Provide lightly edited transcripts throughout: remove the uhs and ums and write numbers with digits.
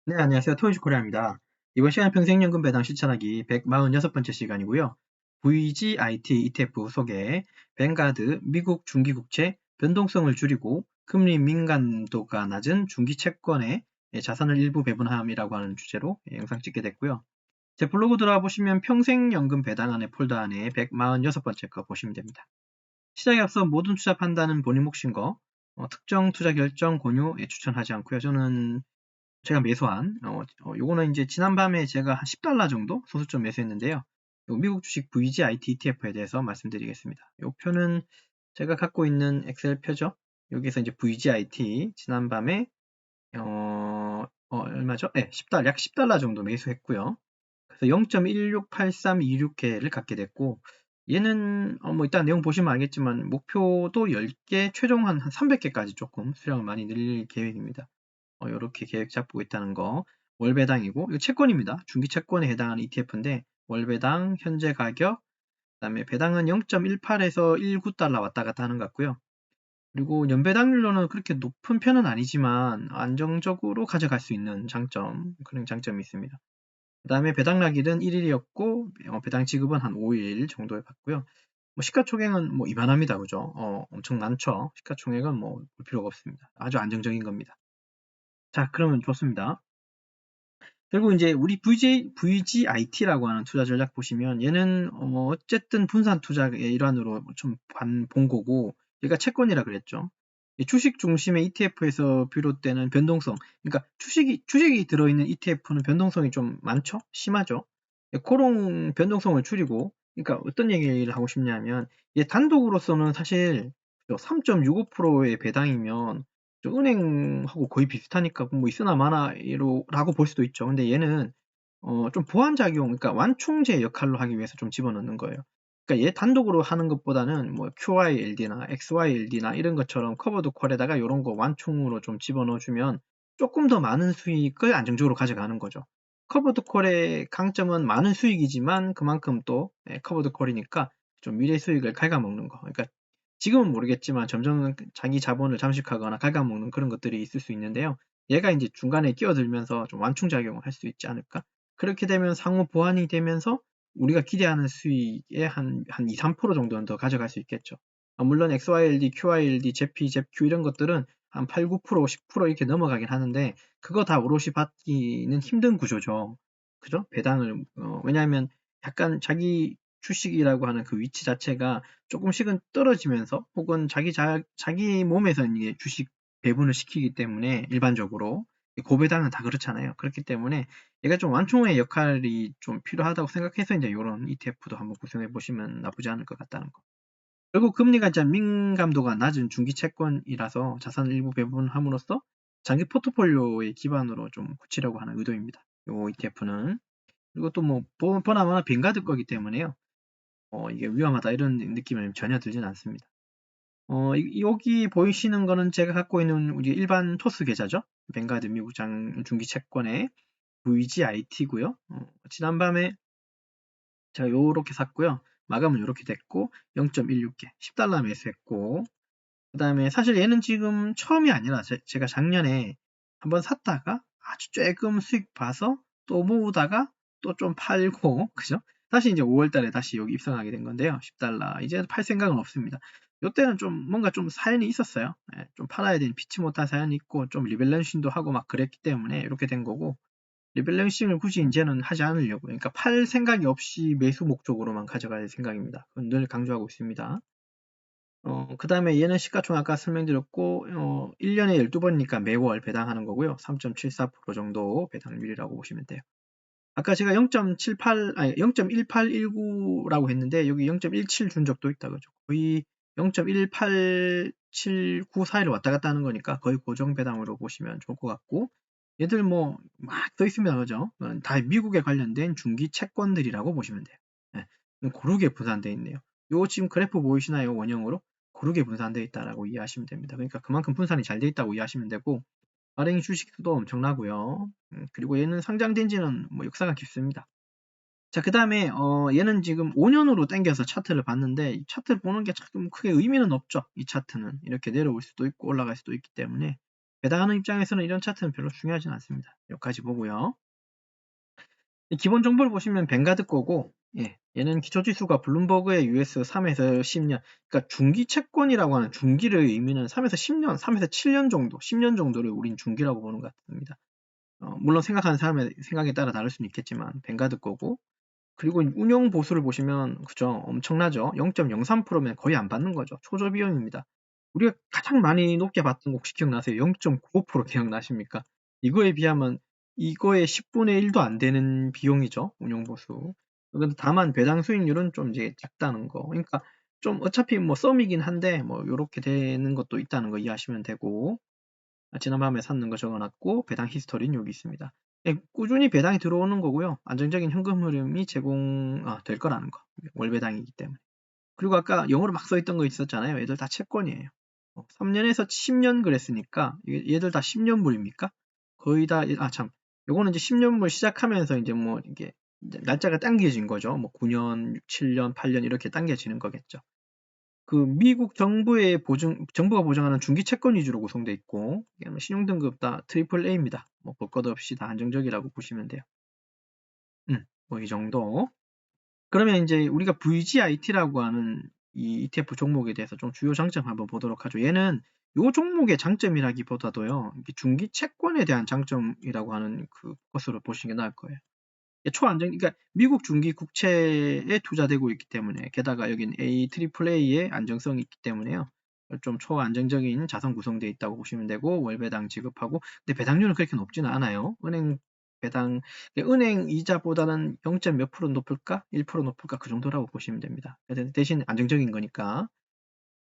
네, 안녕하세요. 토요일 코리아입니다. 이번 시간 평생연금 배당 실천하기 146번째 시간이고요. VGIT ETF 소개, 뱅가드 미국 중기국채 변동성을 줄이고 금리 민감도가 낮은 중기 채권의 자산을 일부 배분함이라고 하는 주제로 영상 찍게 됐고요. 제 블로그 들어와 보시면 평생연금 배당 안에 폴더 안에 146번째 거 보시면 됩니다. 시작에 앞서 모든 투자 판단은 본인 몫인 거, 특정 투자 결정 권유 추천하지 않고요. 저는 제가 매수한 요거는 이제 지난밤에 제가 한 10달러 정도 소수점 매수했는데요. 요 미국 주식 VGIT ETF에 대해서 말씀드리겠습니다. 요 표는 제가 갖고 있는 엑셀 표죠. 여기서 이제 VGIT 지난밤에 얼마죠? 네, 약 10달러 정도 매수했고요. 그래서 0.168326개를 갖게 됐고, 얘는 뭐 일단 내용 보시면 알겠지만 목표도 10개, 최종 한 300개까지 조금 수량을 많이 늘릴 계획입니다. 요렇게 계획 잡고 있다는 거. 월배당이고, 이거 채권입니다. 중기 채권에 해당하는 ETF인데, 월배당 현재 가격, 그다음에 배당은 0.18에서 19달러 왔다 갔다 하는 것 같고요. 그리고 연배당률로는 그렇게 높은 편은 아니지만 안정적으로 가져갈 수 있는 장점, 그런 장점이 있습니다. 그다음에 배당 날일은 1일이었고 배당 지급은 한 5일 정도에 받고요. 뭐 시가총액은 뭐 이만합니다. 그죠? 엄청 많죠. 시가총액은 뭐 볼 필요가 없습니다. 아주 안정적인 겁니다. 자, 그러면 좋습니다. 그리고 이제 우리 VGIT라고 하는 투자 전략 보시면 얘는 어쨌든 분산 투자의 일환으로 좀 본 거고, 얘가 채권이라 그랬죠. 이 주식 중심의 ETF에서 비롯되는 변동성, 그러니까 주식이 들어있는 ETF는 변동성이 좀 많죠? 심하죠? 그런 변동성을 줄이고, 그러니까 어떤 얘기를 하고 싶냐면, 얘 단독으로서는 사실 3.65%의 배당이면 은행하고 거의 비슷하니까 뭐 있으나 마나라고 볼 수도 있죠. 근데 얘는 좀 보완작용, 그러니까 완충제 역할로 하기 위해서 좀 집어넣는 거예요. 그러니까 얘 단독으로 하는 것보다는 뭐 QYLD나 XYLD나 이런 것처럼 커버드 콜에다가 이런 거 완충으로 좀 집어넣어주면 조금 더 많은 수익을 안정적으로 가져가는 거죠. 커버드 콜의 강점은 많은 수익이지만 그만큼 또 커버드 콜이니까 좀 미래 수익을 갉아먹는 거. 그러니까 지금은 모르겠지만 점점 자기 자본을 잠식하거나 갉아먹는 그런 것들이 있을 수 있는데요. 얘가 이제 중간에 끼어들면서 좀 완충작용을 할 수 있지 않을까? 그렇게 되면 상호 보완이 되면서 우리가 기대하는 수익의 한 2, 3% 정도는 더 가져갈 수 있겠죠. 물론 XYLD, QYLD, 제피, 잽Q 이런 것들은 한 8, 9%, 10% 이렇게 넘어가긴 하는데 그거 다 오롯이 받기는 힘든 구조죠. 그죠? 배당을 왜냐하면 약간 자기 주식이라고 하는 그 위치 자체가 조금씩은 떨어지면서 혹은 자기 몸에서 이제 주식 배분을 시키기 때문에 일반적으로 고배당은 다 그렇잖아요. 그렇기 때문에 얘가 좀 완충의 역할이 좀 필요하다고 생각해서 이제 이런 ETF도 한번 구성해 보시면 나쁘지 않을 것 같다는 거. 결국 금리가 참 민감도가 낮은 중기 채권이라서 자산을 일부 배분함으로써 장기 포트폴리오의 기반으로 좀 굳히려고 하는 의도입니다. 요 ETF는. 그리고 또 뭐 보나마나 뱅가드 거기 때문에요. 이게 위험하다 이런 느낌은 전혀 들진 않습니다. 여기 보이시는 거는 제가 갖고 있는 우리 일반 토스 계좌죠. 뱅가드 미국 중기 채권의 VGIT고요. 지난밤에 제가 요렇게 샀고요. 마감은 요렇게 됐고 0.16개 10달러 매수했고, 그 다음에 사실 얘는 지금 처음이 아니라 제가 작년에 한번 샀다가 아주 조금 수익 봐서 또 모으다가 또 좀 팔고 그죠? 다시 이제 5월 달에 다시 여기 입성하게 된 건데요. 10달러. 이제 팔 생각은 없습니다. 요때는 좀 뭔가 좀 사연이 있었어요. 좀 팔아야 되는 피치 못한 사연이 있고 좀 리밸런싱도 하고 막 그랬기 때문에 이렇게 된 거고, 리밸런싱을 굳이 이제는 하지 않으려고. 그러니까 팔 생각이 없이 매수 목적으로만 가져갈 생각입니다. 그건 늘 강조하고 있습니다. 그 다음에 얘는 시가총 아까 설명드렸고, 1년에 12번이니까 매월 배당하는 거고요. 3.74% 정도 배당률이라고 보시면 돼요. 아까 제가 0.1819라고 했는데, 여기 0.17 준 적도 있다, 그죠? 거의 0.1879 사이를 왔다 갔다 하는 거니까 거의 고정 배당으로 보시면 좋을 것 같고, 얘들 뭐, 막 써 있습니다, 그죠? 다 미국에 관련된 중기 채권들이라고 보시면 돼요. 예, 고르게 분산되어 있네요. 요 지금 그래프 보이시나요? 원형으로? 고르게 분산되어 있다라고 이해하시면 됩니다. 그러니까 그만큼 분산이 잘 되어 있다고 이해하시면 되고, 발행이 주식수도 엄청나고요. 그리고 얘는 상장된 지는 뭐 역사가 깊습니다. 자, 그 다음에 얘는 지금 5년으로 당겨서 차트를 봤는데 이 차트를 보는 게 좀 크게 의미는 없죠. 이 차트는 이렇게 내려올 수도 있고 올라갈 수도 있기 때문에 배당하는 입장에서는 이런 차트는 별로 중요하진 않습니다. 여기까지 보고요. 기본 정보를 보시면 뱅가드 거고, 얘는 기초지수가 블룸버그의 US 3에서 10년, 그러니까 중기 채권이라고 하는 중기를 의미는 3에서 10년, 3에서 7년 정도, 10년 정도를 우린 중기라고 보는 것 같습니다. 물론 생각하는 사람의 생각에 따라 다를 수는 있겠지만 뱅가드 거고, 그리고 운용 보수를 보시면 그죠, 엄청나죠. 0.03%면 거의 안 받는 거죠. 초저 비용입니다. 우리가 가장 많이 높게 받던 거 혹시 기억나세요? 0.95% 기억나십니까? 이거에 비하면 이거의 10분의 1도 안 되는 비용이죠. 운용 보수. 근데 다만 배당 수익률은 좀 이제 작다는 거. 그러니까 좀 어차피 뭐 썸이긴 한데 뭐 요렇게 되는 것도 있다는 거 이해하시면 되고, 지난밤에 샀는 거 적어놨고 배당 히스토리는 여기 있습니다. 꾸준히 배당이 들어오는 거고요. 안정적인 현금 흐름이 제공될 거라는 거. 월 배당이기 때문에. 그리고 아까 영어로 막 써있던 거 있었잖아요. 얘들 다 채권이에요. 3년에서 10년 그랬으니까 얘들 다 10년물입니까? 거의 다, 참, 요거는 이제 10년물 시작하면서 이제 뭐 이게 날짜가 당겨진 거죠. 뭐 9년, 7년, 8년 이렇게 당겨지는 거겠죠. 그 미국 정부가 보장하는 중기 채권 위주로 구성되어 있고, 신용등급 다 트리플 A입니다. 뭐 볼 것 없이 다 안정적이라고 보시면 돼요. 뭐 이 정도. 그러면 이제 우리가 VGIT라고 하는 이 ETF 종목에 대해서 좀 주요 장점 한번 보도록 하죠. 얘는 요 종목의 장점이라기보다도요, 중기 채권에 대한 장점이라고 하는 것으로 보시는 게 나을 거예요. 그러니까 미국 중기 국채에 투자되고 있기 때문에, 게다가 여긴 AAA의 안정성이 있기 때문에요. 좀 초안정적인 자산 구성되어 있다고 보시면 되고, 월배당 지급하고, 근데 배당률은 그렇게 높지는 않아요. 은행 이자보다는 0. 몇 프로 높을까? 1% 높을까? 그 정도라고 보시면 됩니다. 대신 안정적인 거니까.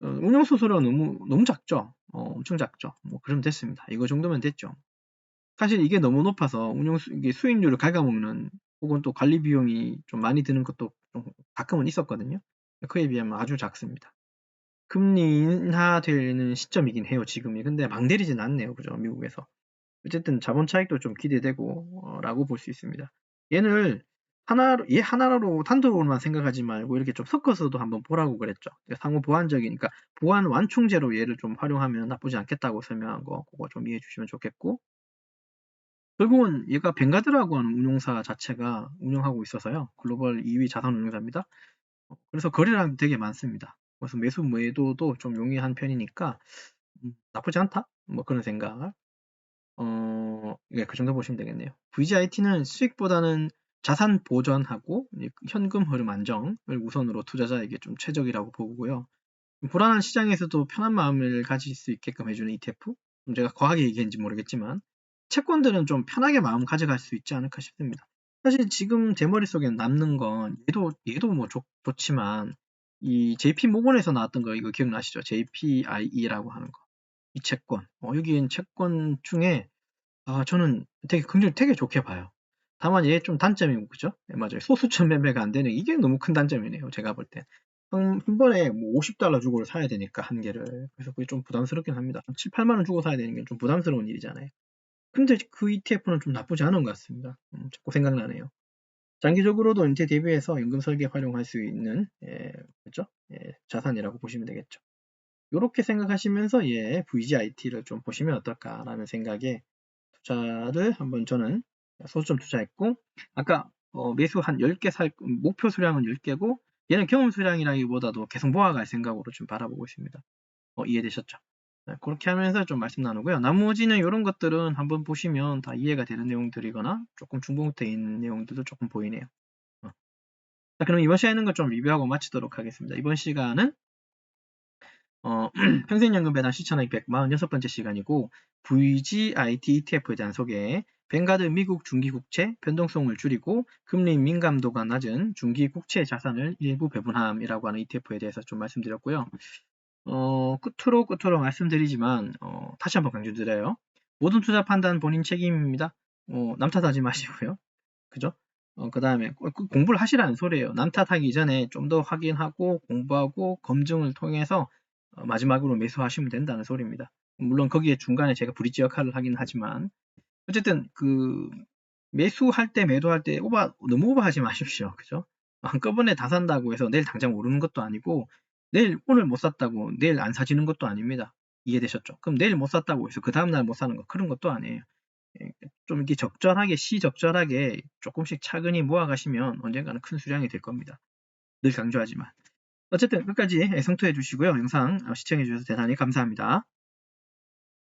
운용수수료는 너무 작죠? 엄청 작죠? 뭐, 그러면 됐습니다. 이거 정도면 됐죠. 사실 이게 너무 높아서 이게 수익률을 갉아먹는, 혹은 또 관리 비용이 좀 많이 드는 것도 좀 가끔은 있었거든요. 그에 비하면 아주 작습니다. 금리 인하되는 시점이긴 해요, 지금이. 근데 막 내리진 않네요, 그죠, 미국에서. 어쨌든 자본 차익도 좀 기대되고, 라고 볼 수 있습니다. 얘 하나로 단독으로만 생각하지 말고 이렇게 좀 섞어서도 한번 보라고 그랬죠. 상호 보완적이니까 보완 완충제로 얘를 좀 활용하면 나쁘지 않겠다고 설명한 거, 그거 좀 이해해 주시면 좋겠고, 결국은 얘가 뱅가드라고 하는 운용사 자체가 운영하고 있어서요. 글로벌 2위 자산 운용사입니다. 그래서 거래량이 되게 많습니다. 그래서 매수 매도도 좀 용이한 편이니까 나쁘지 않다? 뭐 그런 생각. 그 정도 보시면 되겠네요. VGIT는 수익보다는 자산 보전하고 현금 흐름 안정을 우선으로 투자자에게 좀 최적이라고 보고요. 불안한 시장에서도 편한 마음을 가질 수 있게끔 해주는 ETF? 제가 과하게 얘기했는지 모르겠지만 채권들은 좀 편하게 마음 가져갈 수 있지 않을까 싶습니다. 사실 지금 제 머릿속에 남는 건 얘도 뭐 좋지만 이 JP 모건에서 나왔던 거 이거 기억나시죠? JPIE라고 하는 거. 이 채권. 여기엔 채권 중에 저는 되게 좋게 봐요. 다만 얘 좀 단점이 그죠? 맞아요. 소수점 매매가 안 되는 이게 너무 큰 단점이네요. 제가 볼 때. 한 번에 뭐 $50 주고 사야 되니까 한 개를. 그래서 그게 좀 부담스럽긴 합니다. 7, 8만 원 주고 사야 되는 게 좀 부담스러운 일이잖아요. 근데 그 ETF는 좀 나쁘지 않은 것 같습니다. 자꾸 생각나네요. 장기적으로도 이제 대비해서 연금 설계 활용할 수 있는 그렇죠? 자산이라고 보시면 되겠죠. 이렇게 생각하시면서 VGIT를 좀 보시면 어떨까라는 생각에 투자를 한번 저는 소수점 투자했고, 아까 매수 한 10개 목표 수량은 10개고 얘는 경험 수량이라기보다도 계속 모아갈 생각으로 좀 바라보고 있습니다. 이해되셨죠? 네, 그렇게 하면서 좀 말씀 나누고요. 나머지는 이런 것들은 한번 보시면 다 이해가 되는 내용들이거나 조금 중복되어 있는 내용들도 조금 보이네요. 자, 그럼 이번 시간에는 좀 리뷰하고 마치도록 하겠습니다. 이번 시간은 평생연금 배당 실천하기 146번째 시간이고, VGIT ETF에 대한 소개, 뱅가드 미국 중기국채 변동성을 줄이고 금리 민감도가 낮은 중기국채 자산을 일부 배분함이라고 하는 ETF에 대해서 좀 말씀드렸고요. 끝으로 말씀드리지만 다시 한번 강조드려요. 모든 투자 판단 본인 책임입니다. 남 탓하지 마시고요. 그죠? 그 다음에 공부를 하시라는 소리예요. 남 탓하기 전에 좀 더 확인하고 공부하고 검증을 통해서 마지막으로 매수하시면 된다는 소리입니다. 물론 거기에 중간에 제가 브릿지 역할을 하긴 하지만, 어쨌든 매수할 때 매도할 때 너무 오버하지 마십시오. 그죠? 한꺼번에 다 산다고 해서 내일 당장 오르는 것도 아니고, 오늘 못 샀다고 내일 안 사지는 것도 아닙니다. 이해되셨죠? 그럼 내일 못 샀다고 해서 그 다음날 못 사는 거 그런 것도 아니에요. 예, 좀 이렇게 적절하게 시적절하게 조금씩 차근히 모아가시면 언젠가는 큰 수량이 될 겁니다. 늘 강조하지만. 어쨌든 끝까지 성토해 주시고요. 영상 시청해 주셔서 대단히 감사합니다.